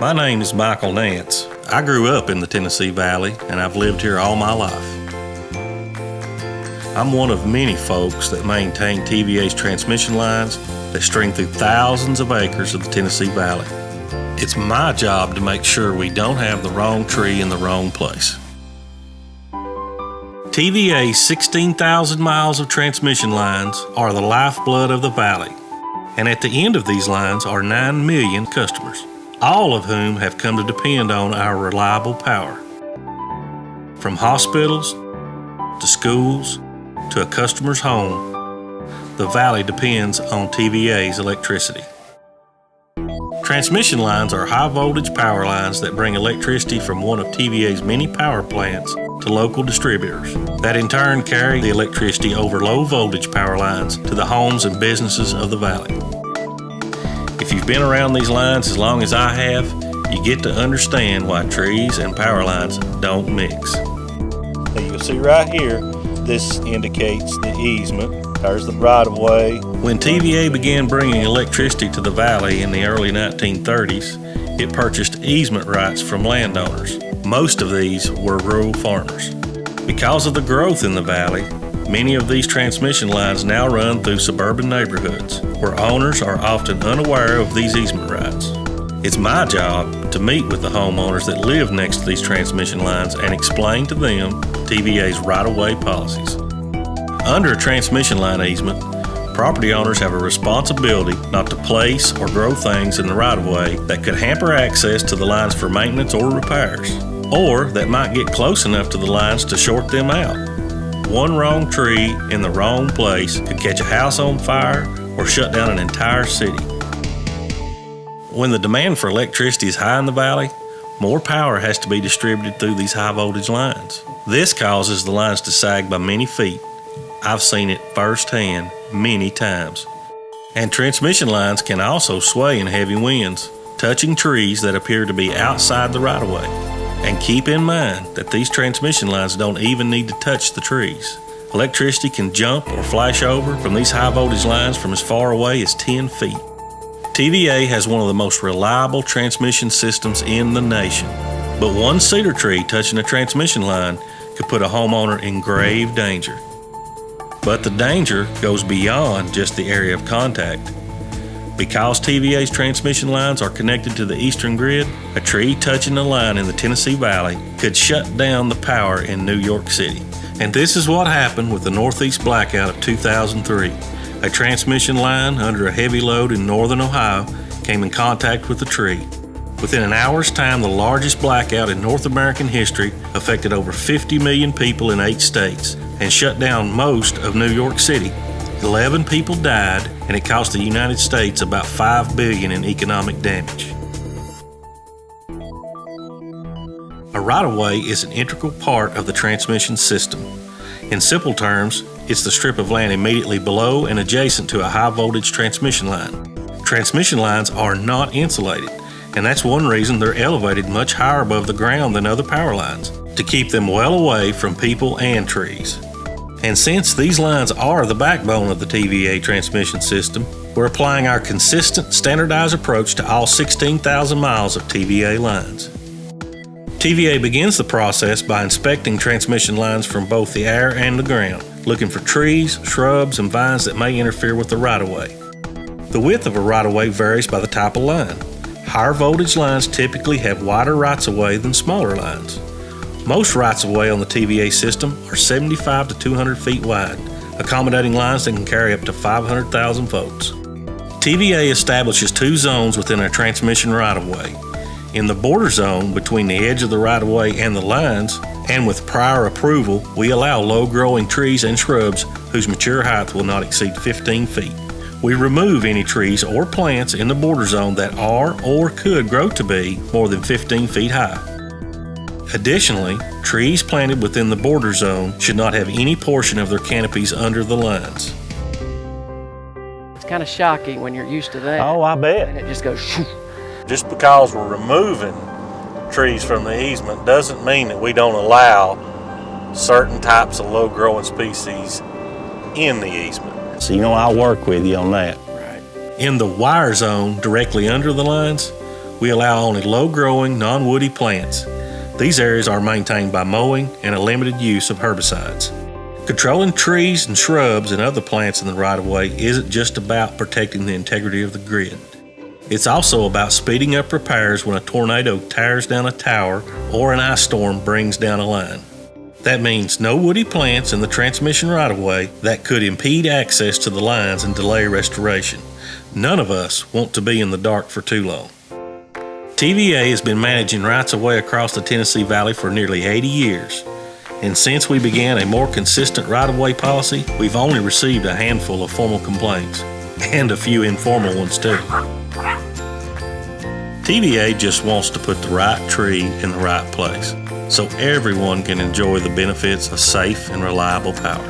My name is Michael Nance. I grew up in the Tennessee Valley, and I've lived here all my life. I'm one of many folks that maintain TVA's transmission lines that string through thousands of acres of the Tennessee Valley. It's my job to make sure we don't have the wrong tree in the wrong place. TVA's 16,000 miles of transmission lines are the lifeblood of the valley, and at the end of these lines are 9 million customers, all of whom have come to depend on our reliable power. From hospitals to schools to a customer's home, the valley depends on TVA's electricity. Transmission lines are high-voltage power lines that bring electricity from one of TVA's many power plants to local distributors that in turn carry the electricity over low-voltage power lines to the homes and businesses of the valley. If you've been around these lines as long as I have, you get to understand why trees and power lines don't mix. Now you can see right here, this indicates the easement. There's the right-of-way. When TVA began bringing electricity to the valley in the early 1930s, it purchased easement rights from landowners. Most of these were rural farmers. Because of the growth in the valley, many of these transmission lines now run through suburban neighborhoods, where owners are often unaware of these easement rights. It's my job to meet with the homeowners that live next to these transmission lines and explain to them TVA's right-of-way policies. Under a transmission line easement, property owners have a responsibility not to place or grow things in the right-of-way that could hamper access to the lines for maintenance or repairs, or that might get close enough to the lines to short them out. One wrong tree in the wrong place could catch a house on fire or shut down an entire city. When the demand for electricity is high in the valley, more power has to be distributed through these high-voltage lines. This causes the lines to sag by many feet. I've seen it firsthand many times. And transmission lines can also sway in heavy winds, touching trees that appear to be outside the right-of-way. And keep in mind that these transmission lines don't even need to touch the trees. Electricity can jump or flash over from these high-voltage lines from as far away as 10 feet. TVA has one of the most reliable transmission systems in the nation. But one cedar tree touching a transmission line could put a homeowner in grave danger. But the danger goes beyond just the area of contact. Because TVA's transmission lines are connected to the eastern grid, a tree touching a line in the Tennessee Valley could shut down the power in New York City. And this is what happened with the Northeast blackout of 2003. A transmission line under a heavy load in northern Ohio came in contact with a tree. Within an hour's time, the largest blackout in North American history affected over 50 million people in 8 states and shut down most of New York City. 11 people died, and it cost the United States about $5 billion in economic damage. A right-of-way is an integral part of the transmission system. In simple terms, it's the strip of land immediately below and adjacent to a high-voltage transmission line. Transmission lines are not insulated, and that's one reason they're elevated much higher above the ground than other power lines, to keep them well away from people and trees. And since these lines are the backbone of the TVA transmission system, we're applying our consistent, standardized approach to all 16,000 miles of TVA lines. TVA begins the process by inspecting transmission lines from both the air and the ground, looking for trees, shrubs, and vines that may interfere with the right-of-way. The width of a right-of-way varies by the type of line. Higher voltage lines typically have wider rights-of-way than smaller lines. Most rights-of-way on the TVA system are 75 to 200 feet wide, accommodating lines that can carry up to 500,000 volts. TVA establishes 2 zones within a transmission right-of-way. In the border zone between the edge of the right-of-way and the lines, and with prior approval, we allow low-growing trees and shrubs whose mature height will not exceed 15 feet. We remove any trees or plants in the border zone that are or could grow to be more than 15 feet high. Additionally, trees planted within the border zone should not have any portion of their canopies under the lines. It's kind of shocking when you're used to that. Oh, I bet. And it just goes shoo. Just because we're removing trees from the easement doesn't mean that we don't allow certain types of low-growing species in the easement. So, I'll work with you on that. Right. In the wire zone directly under the lines, We allow only low-growing, non-woody plants. These areas are maintained by mowing and a limited use of herbicides. Controlling trees and shrubs and other plants in the right-of-way isn't just about protecting the integrity of the grid. It's also about speeding up repairs when a tornado tears down a tower or an ice storm brings down a line. That means no woody plants in the transmission right-of-way that could impede access to the lines and delay restoration. None of us want to be in the dark for too long. TVA has been managing rights-of-way across the Tennessee Valley for nearly 80 years. And since we began a more consistent right-of-way policy, we've only received a handful of formal complaints, and a few informal ones too. TVA just wants to put the right tree in the right place, so everyone can enjoy the benefits of safe and reliable power.